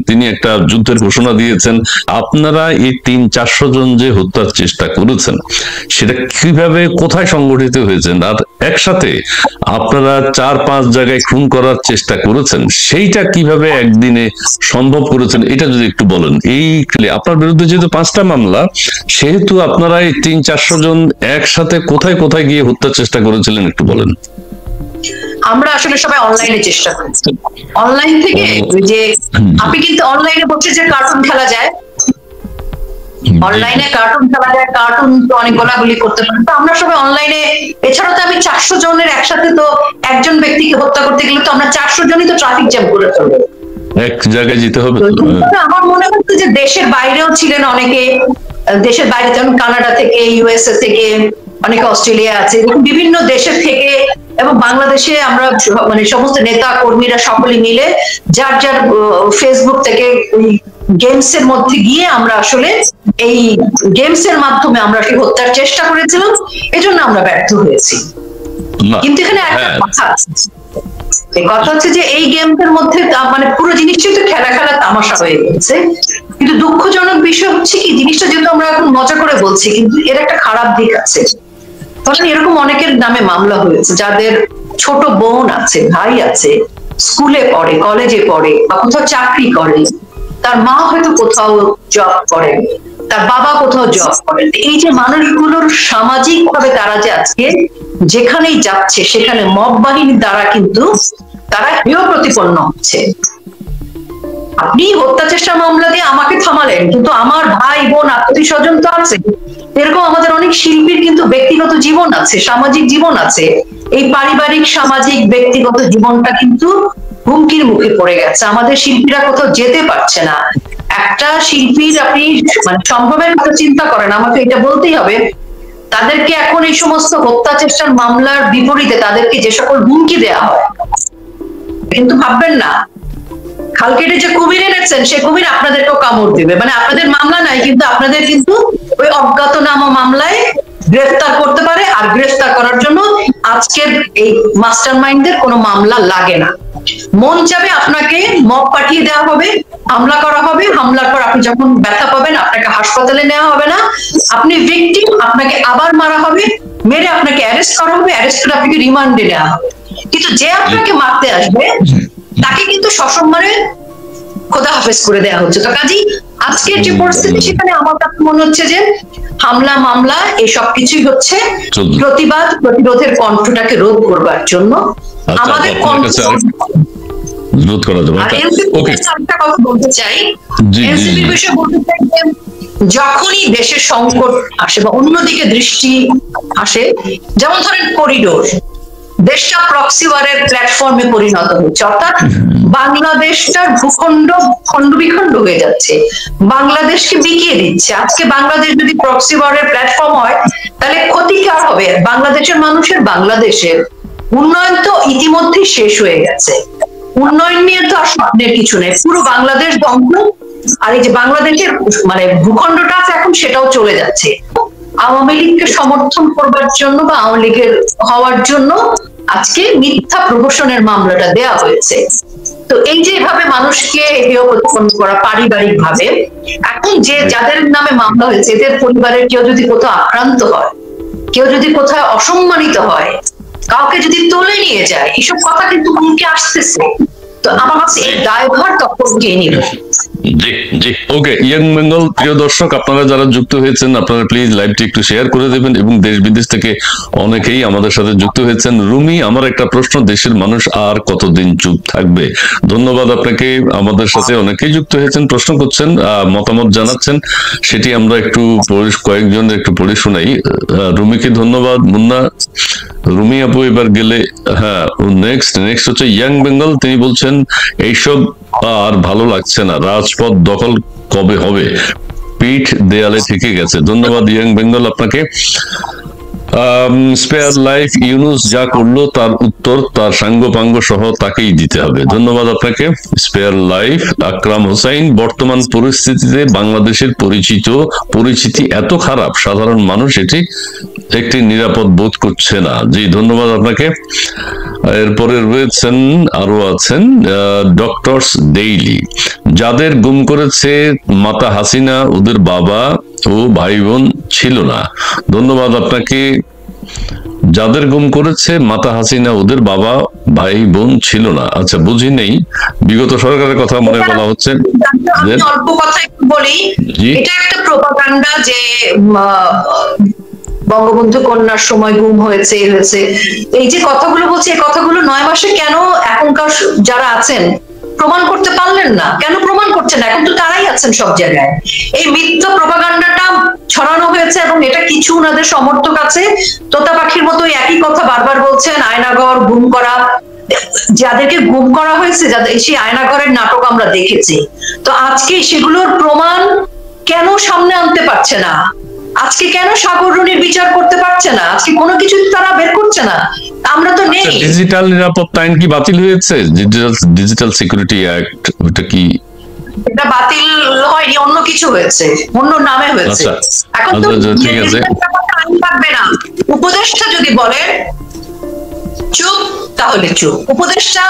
তিনি একটা যুদ্ধের ঘোষণা দিয়েছেন। আপনারা এই 300-400 জন যে হত্যার চেষ্টা করেছেন সেটা কিভাবে কোথায় সংগঠিত হয়েছেন, আর একসাথে আপনারা 4-5 জায়গায় খুন করার চেষ্টা করেছেন, সেইটা কিভাবে একদিনে সম্ভব করেছেন এটা যদি একটু বলেন। এই আপনার বিরুদ্ধে যেহেতু 5টা মামলা, সেহেতু আপনারা এই 300-400 জন একসাথে কোথায় কোথায় গিয়ে হত্যার চেষ্টা করেছিলেন একটু বলেন। আমরা আসলে সবাই অনলাইনে চেষ্টা করছি, অনলাইন থেকে যে আপনি কিন্তু অনলাইনে বলছে যে কার্টুন খেলা যায়, অনলাইনে কার্টুন খেলা যায়, কার্টুন তো অনেক গোলাগুলি করতে পারে, তো আমরা সবাই অনলাইনে। এছাড়াও তো আমি 400 জনের একসাথে, তো একজন ব্যক্তিকে হত্যা করতে গেলে তো আমরা 400 জনই তো ট্রাফিক জ্যাম করে ফেলবো, এক জায়গায় যেতে হবে। আমার মনে হচ্ছে যে দেশের বাইরেও ছিলেন অনেকে, দেশের বাইরে যেমন কানাডা থেকে, ইউএসএ থেকে, অনেকে অস্ট্রেলিয়া আছে, বিভিন্ন দেশের থেকে, এবং বাংলাদেশে আমরা মানে সমস্ত নেতা কর্মীরা সকলে মিলে যার যার ফেসবুক থেকে গেমস এর মধ্যে গিয়ে আমরা আসলে এই গেমস এর মাধ্যমে আমরা হত্যার চেষ্টা করেছিলাম, এজন্য আমরা ব্যর্থ হয়েছি। কিন্তু এখানে একটা কথা আছে, কথা হচ্ছে যে এই গেমসের মধ্যে মানে পুরো জিনিসটাই তো খেলা খেলা তামাশা হয়ে গেছে। কিন্তু দুঃখজনক বিষয় হচ্ছে কি, জিনিসটা যেহেতু আমরা এখন মজা করে বলছি, কিন্তু এর একটা খারাপ দিক আছে। তখন এরকম অনেকের নামে মামলা হয়েছে যাদের ছোট বোন আছে, ভাই আছে, স্কুলে পড়ে, কলেজে পড়ে, বা কোথাও চাকরি করে, তার মা হয়তো কোথাও জব করে, তার বাবা কোথাও জব করে। এই যে মানুষগুলোর সামাজিক ভাবে তারা যে আজকে যেখানেই যাচ্ছে সেখানে মব বাহিনীর দ্বারা কিন্তু তারা হেয় প্রতিপন্ন হচ্ছে। আপনি হত্যা চেষ্টা মামলা দিয়ে আমাকে থামালেন, কিন্তু আমার ভাই বোন আত্মীয় স্বজন তো আছে। এরকম আমাদের অনেক শিল্পীর কিন্তু ব্যক্তিগত জীবন আছে, সামাজিক জীবন আছে। এই পারিবারিক, সামাজিক, ব্যক্তিগত জীবনটা কিন্তু হুমকির মুখে পড়ে গেছে। আমাদের শিল্পীরা কোথাও যেতে পারছে না। একটা শিল্পীর আপনি মানে সম্ভবের কথা চিন্তা করেন, আমাকে এটা বলতেই হবে, তাদেরকে এখন এই সমস্ত হত্যা চেষ্টার মামলার বিপরীতে তাদেরকে যে সকল হুমকি দেওয়া হয়, কিন্তু ভাববেন না খালকেটে যে কুমির এনেছেন সে কুমির আপনাদেরকেও কামড় দিবে। মানে আপনাদের মামলা নাই, কিন্তু আপনাদের কিন্তু ওই অজ্ঞাতনামা মামলায় গ্রেফতার করতে পারে, আর গ্রেফতার করার জন্য আজকের এই মাস্টার মাইন্ডদের কোনো মামলা লাগে না। মন চাবে আপনাকে মব পাঠিয়ে দেওয়া হবে, হামলা করা হবে, হামলার পর আপনি যখন ব্যথা পাবেন আপনাকে হাসপাতালে নেওয়া হবে না, আপনি ভিকটিম, আপনাকে আবার মারা হবে, মেরে আপনাকে অ্যারেস্ট করা হবে, অ্যারেস্ট করে আপনাকে রিমান্ডে নেওয়া হবে। কিন্তু যে আপনাকে মারতে আসবে তাকে কিন্তু সসম্মানে খোদা হাফেজ করে দেওয়া হচ্ছে। তো কাজী আজকের যে পরিস্থিতি, সেখানে আমার কাছে মনে হচ্ছে যে হামলা মামলা এই সবকিছুই হচ্ছে প্রতিবাদ, প্রতিরোধের কণ্ঠটাকে রোধ করবার জন্য আমাদের কণ্ঠ রোধ করা যাবে। একটা কথা বলতে চাই, এনসিপির বিষয়ে বলতে চাই যে যখনই দেশের সংকট আসে বা অন্যদিকে দৃষ্টি আসে, যেমন ধরেন করিডোর, দেশটা প্রক্সি ওয়ারের প্ল্যাটফর্মে পরিণত হচ্ছে, অর্থাৎ বাংলাদেশটার ভূখণ্ড খণ্ড বিখণ্ড হয়ে যাচ্ছে, বাংলাদেশকে বিকিয়ে দিচ্ছে। আজকে বাংলাদেশ যদি প্রক্সি ওয়ারের প্ল্যাটফর্ম হয় তাহলে ক্ষতি কার হবে? বাংলাদেশের মানুষের। বাংলাদেশের উন্নয়ন তো ইতিমধ্যেই শেষ হয়ে গেছে, উন্নয়ন নিয়ে তো আর স্বপ্নের কিছু নেই, পুরো বাংলাদেশ ধ্বংস। আর এই যে বাংলাদেশের মানে ভূখণ্ডটা আছে এখন সেটাও চলে যাচ্ছে। আওয়ামী লীগকে সমর্থন করবার জন্য বা আওয়ামী লীগের হওয়ার জন্য আজকে মিথ্যা প্রহসনের মামলাটা দেয়া হয়েছে। তো এই যে ভাবে মানুষকে হেয় প্রতিপন্ন করা পারিবারিক ভাবে, এখন যে যাদের নামে মামলা হয়েছে এদের পরিবারের কেউ যদি কোথাও আক্রান্ত হয়, কেউ যদি কোথাও অসম্মানিত হয়, কাউকে যদি তুলে নিয়ে যায়, এসব কথা কিন্তু হুমকি আসতেছে। তো আমার কাছে এই দায়ভার তখন কে নিল? জি জি, ওকে। ইয়াং বেঙ্গল প্রিয় দর্শক, আপনারা যারা যুক্ত হয়েছেন আপনারা প্লিজ লাইভটি একটু শেয়ার করে দেবেন, এবং দেশ বিদেশ থেকে অনেকেই আমাদের সাথে যুক্ত হয়েছেন। রুমি, আমার একটা প্রশ্ন, দেশের মানুষ আর কতদিন চুপ থাকবে? ধন্যবাদ আপনাকে, আমাদের সাথে অনেকেই যুক্ত হয়েছেন, প্রশ্ন করছেন, মতামত জানাচ্ছেন, সেটি আমরা একটু কয়েকজন একটু পড়ে শোনাই। রুমিকে ধন্যবাদ। মুন্না, রুমি আপু এবার গেলে, হ্যাঁ নেক্সট হচ্ছে ইয়াং বেঙ্গল, তিনি বলছেন এইসব আর ভালো লাগছে না, রাজপথ দখল কবে হবে? পিঠ দেয়ালে থেকে গেছে। ধন্যবাদ ইয়াং বেঙ্গল আপনাকে। স্পেয়ার লাইফ ইউনুস যা করলো তার উত্তর তার সাঙ্গপাঙ্গ সহ তাকেই দিতে হবে। ধন্যবাদ আপনাকে স্পেয়ার লাইফ। আকরাম হোসাইন, বর্তমান পরিস্থিতিতে বাংলাদেশের পরিচিতি এত খারাপ, সাধারণ মানুষ একটি নিরাপদ বোধ করছে না। জি ধন্যবাদ আপনাকে। এরপরে রয়েছেন আরো আছেন ডক্টরস ডেইলি, যাদের গুম করেছে মাতা হাসিনা ওদের বাবা ও ভাই বোন ছিল না। ধন্যবাদ আপনাকে। যাদের গুম করেছে মাতা হাসিনা ওদের বাবা ভাই বোন ছিল না, আচ্ছা বুঝি নেই, বিগত সরকারের কথা মনে বলা হচ্ছে। অল্প কথা একটু বলি, এটা একটা প্রোপাগান্ডা যে বঙ্গবন্ধু কন্যার সময় গুম হয়েছে এই যে কথাগুলো বলছে, এই কথাগুলো 9 মাসে কেন এখনকার যারা আছেন প্রমাণ করতে পারলেন না? কেন প্রমাণ করছেন? এখন তো তারাই আছেন সব জায়গায়। এই মিথ্যা প্রোপাগান্ডাটা ছড়ানো হয়েছে এবং এটা কিছু ওনাদের সমর্থক আছে তোতা পাখির মতো একই কথা বারবার বলছেন। আয়নাঘর গুম করা, যাদেরকে গুম করা হয়েছে, যাদের সেই আয়নাঘরের নাটক আমরা দেখেছি, তো আজকে সেগুলোর প্রমাণ কেন সামনে আনতে পারছে না? আজকে কেন সাগর রুনির বিচার করতে পারছে না? আজকে কোনো কিছু তারা বের করছে না। আমরা তো নেই। ডিজিটাল নিরাপত্তা আইন কি বাতিল হয়েছে? ডিজিটাল সিকিউরিটি অ্যাক্ট, ওটা কি? এটা বাতিল হয়নি, অন্য কিছু হয়েছে, অন্য নামে হয়েছে। এখন তো ঠিক আছে, আইন থাকবে না। উপদেষ্টা যদি বলে চুপ, তাহলে চুপ। উপদেষ্টা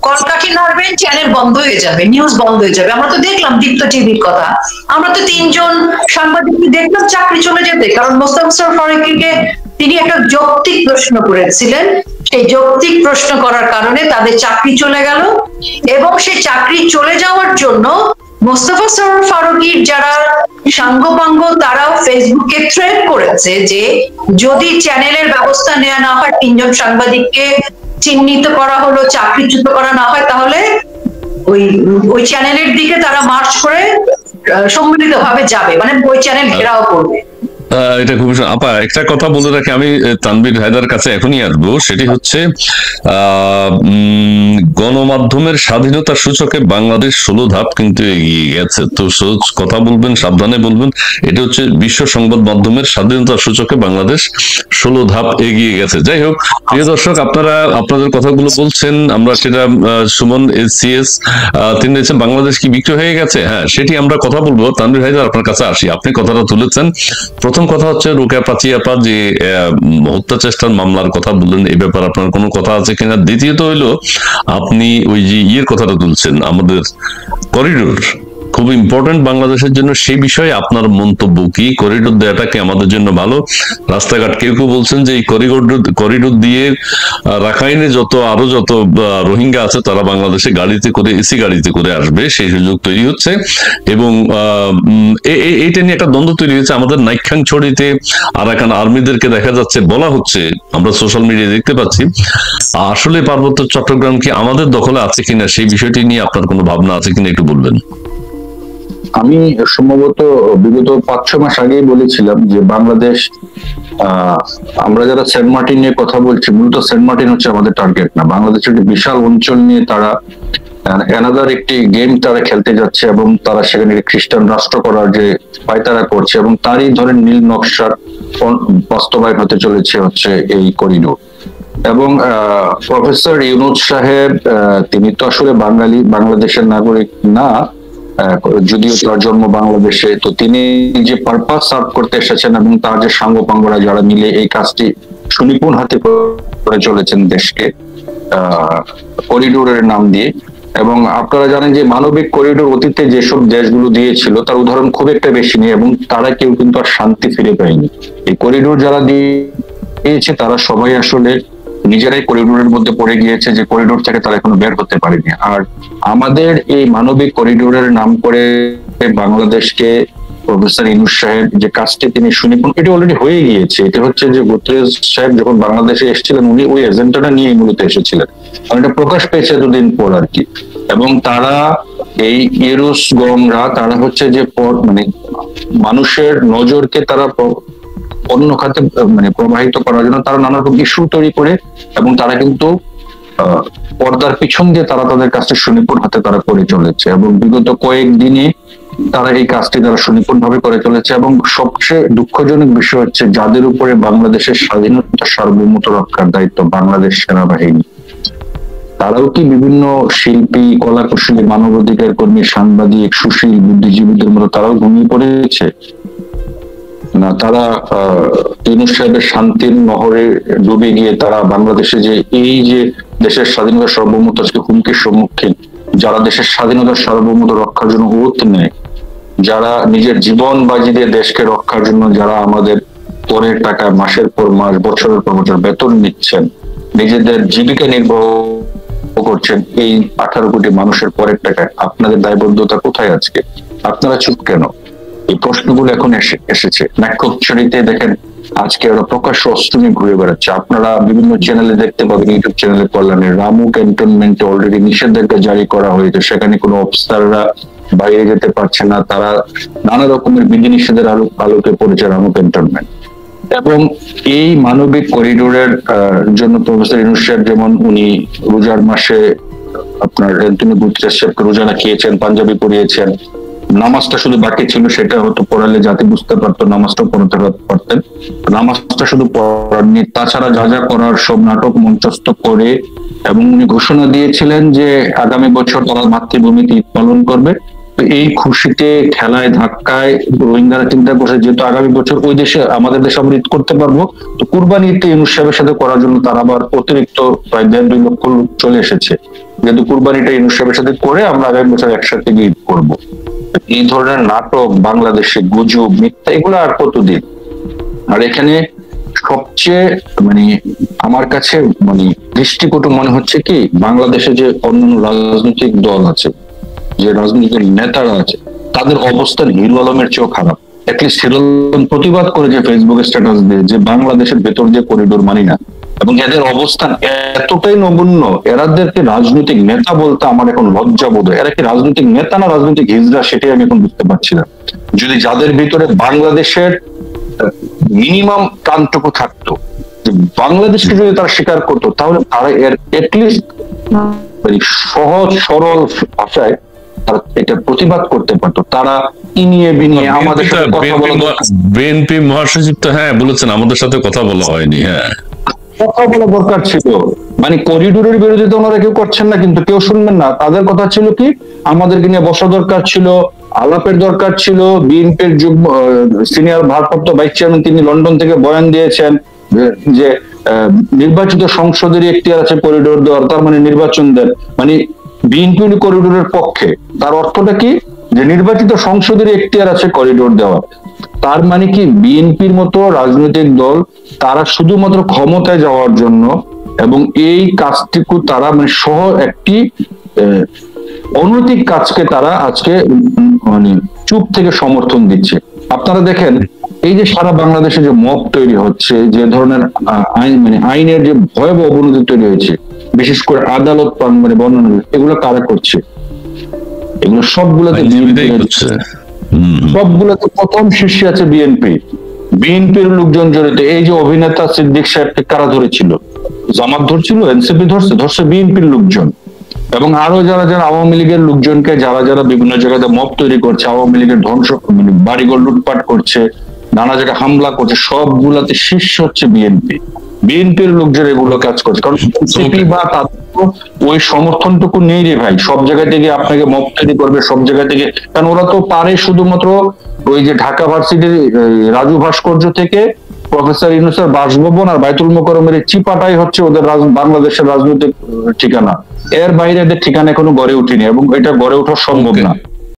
কলকাঠি নাড়বেন, চ্যানেল বন্ধ হয়ে যাবে, নিউজ বন্ধ হয়ে যাবে। আমরা তো দেখলাম দীপ্ত টিভির কথা, আমরা তো 3 জন সাংবাদিককে দেখলাম চাকরি চলে যেতে, কারণ মোস্তাফা ফারুকীকে তিনি একটা যৌক্তিক প্রশ্ন করেছিলেন, সেই যৌক্তিক প্রশ্ন করার কারণে তাদের চাকরি চলে গেল। এবং সেই চাকরি চলে যাওয়ার জন্য মোস্তফা সরোয়ার ফারুকীর যারা সাঙ্গপাঙ্গ তারাও ফেসবুকে থ্রেড করেছে যে যদি চ্যানেলের ব্যবস্থা নেওয়া না হয়, 3 জন সাংবাদিককে চিহ্নিত করা হলো, চাকরিচ্যুত করা না হয়, তাহলে ওই চ্যানেলের দিকে তারা মার্চ করে সম্মিলিতভাবে যাবে, মানে ওই চ্যানেল ঘেরাও করবে। এটা খুব আপা একটা কথা বলে রাখি, আমি তানভীর হায়দার কাছে এখনই আসবো, সেটি হচ্ছে গণমাধ্যমের স্বাধীনতার সূচকে বাংলাদেশ 16 ধাপ কিন্তু এগিয়ে গেছে। তো কথা বলবেন, সাবধানে বলবেন। এটা হচ্ছে বিশ্ব সংবাদ মাধ্যমের স্বাধীনতার সূচকে বাংলাদেশ 16 ধাপ এগিয়ে গেছে। যাই হোক, প্রিয় দর্শক, আপনারা আপনাদের কথাগুলো বলছেন, আমরা সেটা সুমন সিএস তিনি বলছেন বাংলাদেশ কি বিক্রি হয়ে গেছে? হ্যাঁ, সেটি আমরা কথা বলবো। তানভীর হায়দার, আপনার কাছে আসি, আপনি কথাটা তুলেছেন। প্রথম কথা হচ্ছে রোকেয়া প্রাচী যে হত্যা চেষ্টার মামলার কথা বললেন, এই ব্যাপারে আপনার কোনো কথা আছে কিনা? দ্বিতীয়ত হইলো আপনি ওই যে কথাটা তুলছেন, আমাদের করিডোর খুব ইম্পর্টেন্ট বাংলাদেশের জন্য, সেই বিষয়ে আপনার মন্তব্য কি? করিডোর দেওয়াটা কি আমাদের জন্য ভালো? রাস্তাঘাট কেউ বলছেন যে এই করিডোর দিয়ে রাখাইনে আরো যত রোহিঙ্গা আছে তারা বাংলাদেশে গাড়িতে করে, এসি গাড়িতে করে আসবে, সেই সুযোগ তৈরি হচ্ছে। এবং এইটা নিয়ে একটা দ্বন্দ্ব তৈরি হয়েছে আমাদের নাইখাংছড়িতে। আরাকান আর্মিদেরকে দেখা যাচ্ছে, বলা হচ্ছে, আমরা সোশ্যাল মিডিয়ায় দেখতে পাচ্ছি। আসলে পার্বত্য চট্টগ্রাম কি আমাদের দখলে আছে কিনা, সেই বিষয়টি নিয়ে আপনার কোনো ভাবনা আছে কিনা একটু বলবেন। আমি সম্ভবত বিগত 5-6 মাস আগেই বলেছিলাম যে বাংলাদেশ, আমরা যারা সেন্ট মার্টিন নিয়ে কথা বলছি, মূলত সেন্ট মার্টিন হচ্ছে আমাদের টার্গেট না। বাংলাদেশের একটি বিশাল অঞ্চল নিয়ে তারা অ্যানাদার একটি গেম তারা খেলতে যাচ্ছে এবং তারা সেখানে খ্রিস্টান রাষ্ট্র করার যে পায়তারা করছে, এবং তারই ধরেন নীল নকশার বাস্তবায়ন হতে চলেছে হচ্ছে এই করিডোর। এবং প্রফেসর ইউনুস সাহেব, তিনি তো আসলে বাংলাদেশের নাগরিক না, যদিও তার জন্ম বাংলাদেশে, তো তিনি যে পারপাস সার্ভ করতে এসেছেন এবং তার যে সাঙ্গপাঙ্গরা যারা মিলে এই কাজটি সুনিপুণ হাতে করে চলেছেন দেশকে করিডোরের নাম দিয়ে। এবং আপনারা জানেন যে মানবিক করিডোর অতীতে যেসব দেশগুলো দিয়েছিল তার উদাহরণ খুব একটা বেশি নেই, এবং তারা কেউ কিন্তু আর শান্তি ফিরে পায়নি। এই করিডোর যারা দিয়েছে তারা সবাই আসলে নিজেরাই করিডোরের মধ্যে পড়ে গিয়েছে, যে করিডোর থেকে তারা এখনো বের হতে পারেনি। আর আমাদের এই মানবিক করিডোরের নাম করে বাংলাদেশকে প্রফেসর ইউনুস সাহেব যে কাজটি তিনি সুনিপুণ, এটা অলরেডি হয়ে গিয়েছে। এটা হচ্ছে যে গুতরেজ সাহেব যখন বাংলাদেশে এসেছিলেন, উনি ওই এজেন্ডাটা নিয়ে মূলত এসেছিলেন, কারণ এটা প্রকাশ পেয়েছে এতদিন পর আর কি। এবং তারা এই ইউনুস গংরা, তারা হচ্ছে যে মানে মানুষের নজরকে তারা অন্য খাতে মানে প্রবাহিত করার জন্য তারা নানা রকম ইস্যু তৈরি করে, এবং তারা কিন্তু পর্দার পিছন দিয়ে তারা তাদের কাজটা সুনিপুণ হাতে তারা করে চলেছে। এবং বিগত কয়েকদিনে তারা এই কাজটি তারা সুনিপুণভাবে করে চলেছে। এবং সবচেয়ে দুঃখজনক বিষয় হচ্ছে যাদের উপরে বাংলাদেশের স্বাধীনতা সার্বভৌমত্ব রক্ষার দায়িত্ব, বাংলাদেশ সেনাবাহিনী, তারাও কি বিভিন্ন শিল্পী, কলাকুশলী, মানবাধিকার কর্মী, সাংবাদিক, সুশীল, বুদ্ধিজীবীদের মতো তারাও ঘুমিয়ে পড়েছে না? তারা ইউনূস সাহেবের শান্তির নহরে ডুবে গিয়ে তারা বাংলাদেশে যে এই যে দেশের স্বাধীনতা সার্বভৌমত্ব আজকে হুমকির সম্মুখীন, যারা দেশের স্বাধীনতা সার্বভৌমত্ব রক্ষার জন্য ওত নেয়, যারা নিজের জীবন বাজি দিয়ে দেশকে রক্ষার জন্য, যারা আমাদের পরের টাকা মাসের পর মাস, বছরের পর বছর বেতন নিচ্ছেন, নিজেদের জীবিকা নির্বাহ করছেন, এই 18 কোটি মানুষের পরের টাকায় আপনাদের দায়বদ্ধতা কোথায় আজকে? আপনারা চুপ কেন? এই প্রশ্নগুলো এখন এসেছে। নাট্যচরিতে দেখেন আজকে ওরা প্রকাশ্য অস্ত্র নিয়ে ঘুরে বেড়াচ্ছে। আপনারা বিভিন্ন চ্যানেলে দেখতে পাবেন, ইউটিউব চ্যানেলে কল্যাণে রামু ক্যান্টনমেন্টে অলরেডি নিষেধাজ্ঞা জারি করা হয়েছে, সেখানে কোনো অফিসাররা বাইরে যেতে পারছে না, তারা নানা রকমের বিধিনিষেধের আলোকে পড়েছে রামু ক্যান্টনমেন্ট। এবং এই মানবিক করিডোরের জন্য প্রফেসর ইউনূস সাহেব যেমন উনি রোজার মাসে আপনার অ্যান্টনি গুতেরেস সাহেবকে রোজা রাখিয়েছেন, পাঞ্জাবি পরিয়েছেন, নামাজটা শুধু বাকি ছিল, সেটা হয়তো পড়ালে জাতি বুঝতে পারতো, নামাজটা পড়তে পারতেন, নামাজটা শুধু পড়াননি। তাছাড়া যা যা করার সব নাটক মঞ্চস্থ করে, এবং উনি ঘোষণা দিয়েছিলেন যে আগামী বছর তারা মাতৃভূমিতে ঈদ পালন করবে। এই খুশিতে ঠেলায় ধাক্কায় রোহিঙ্গারা চিন্তা করছে যেহেতু আগামী বছর ওই দেশে আমাদের দেশে আমরা ঈদ করতে পারবো, তো কুরবানি ঈদটা ইউনূস সাহেবের সাথে করার জন্য তারা আবার অতিরিক্ত প্রায় 1.5-2 লক্ষ লোক চলে এসেছে, যেহেতু কুরবানিটা ইউনূস সাহেবের সাথে করে আমরা আগামী বছর একসাথে ঈদ করবো। এই ধরনের নাটক বাংলাদেশে, গুজব, মিথ্যা, এগুলো আর কতদিন? আর এখানে সবচেয়ে আমার কাছে দৃষ্টিকটু মনে হচ্ছে কি, বাংলাদেশে যে অন্যান্য রাজনৈতিক দল আছে, যে রাজনৈতিক নেতারা আছে, তাদের অবস্থান হিরো আলমের চেয়েও খারাপ। অ্যাটলিস্ট হিরো আলম প্রতিবাদ করে যে ফেসবুকে স্ট্যাটাস দিয়ে যে বাংলাদেশের ভেতর যে করিডোর মানি না, এবং এদের অবস্থান এতটাই নগণ্য, এরাদেরকে রাজনৈতিক নেতা বলতে আমার এখন লজ্জা বোধ হয়। এরা কি রাজনৈতিক নেতা না রাজনৈতিক হিজড়া, সেটাই আমি এখন বুঝতে পারছি না। যদি যাদের ভিতরে বাংলাদেশের মিনিমাম প্রাণটুকু থাকতো, যে বাংলাদেশকে যদি তারা স্বীকার করতো, তাহলে তারা এর এটলিস্ট সহজ সরল ভাষায় তারা এটা প্রতিবাদ করতে পারতো। তারা কি নিয়ে বিনিয়ে আমাদের সাথে কথা বলা, বিএনপি মহাসচিব তো বলেছেন আমাদের সাথে কথা বলা হয়নি, কথা বলা দরকার ছিল। করিডোরের বিরোধিতা ওনারা কেউ করছেন না, কিন্তু কেউ শুনবেন না। তাদের কথা ছিল কি, আমাদেরকে নিয়ে বসা দরকার ছিল, আলাপের দরকার ছিল। বিএনপির যুগ্ম সিনিয়র ভারপ্রাপ্ত ভাইস চেয়ারম্যান তিনি লন্ডন থেকে বয়ান দিয়েছেন যে নির্বাচিত সংসদেরই এখতিয়ার আছে করিডোর দেওয়ার, তার নির্বাচন দেন, বিএনপি করিডোরের পক্ষে। তার অর্থটা কি, যে নির্বাচিত সংসদেরই এখতিয়ার আছে করিডোর দেওয়ার। তার কি বিএনপির মতো রাজনৈতিক দল তারা শুধুমাত্র ক্ষমতায় যাওয়ার জন্য এবং এই কাজটুকু তারা সহ একটি অনৈতিক কাজকে তারা আজকে চুপ থেকে সমর্থন দিচ্ছে। আপনারা দেখেন এই যে সারা বাংলাদেশে যে মব তৈরি হচ্ছে, যে ধরনের আইনের যে ভয়াবহ অবনতি তৈরি হয়েছে, বিশেষ করে আদালত বর্ণনা, এগুলো কারা করছে? এগুলো সবগুলোতে প্রথম শীর্ষে আছে বিএনপি। বিএনপির লোকজন জড়িত। এই যে অভিনেতা সিদ্দিক সাহেবকে কারা ধরেছিল? জামাত ধরছিল, এনসিপি ধরছে বিএনপির লোকজন। এবং আরো যারা যারা আওয়ামী লীগের লোকজনকে যারা বিভিন্ন জায়গাতে মব তৈরি করছে, আওয়ামী লীগের ধ্বংস, বাড়িঘর লুটপাট করছে, নানা জায়গায় হামলা করছে, সবগুলাতে শীর্ষ হচ্ছে বিএনপি। বিএনপির লোকজন এগুলো কাজ করছে, কারণ এনসিপি বা তাদের ওই সমর্থনটুকু নেই রে ভাই। সব জায়গা থেকে আপনাকে মব তৈরি করবে, সব জায়গা থেকে, কারণ ওরা তো পারে শুধুমাত্র ওই যে ঢাকা ভার্সিটির রাজু ভাস্কর্য থেকে প্রফেসর ইউনূসের বাসভবন আর বাইতুল মোকাররমের চিপাটাই হচ্ছে ওদের বাংলাদেশের রাজনৈতিক ঠিকানা। এর বাইরে এদের ঠিকানা এখনো গড়ে উঠেনি এবং এটা গড়ে ওঠা সম্ভব না।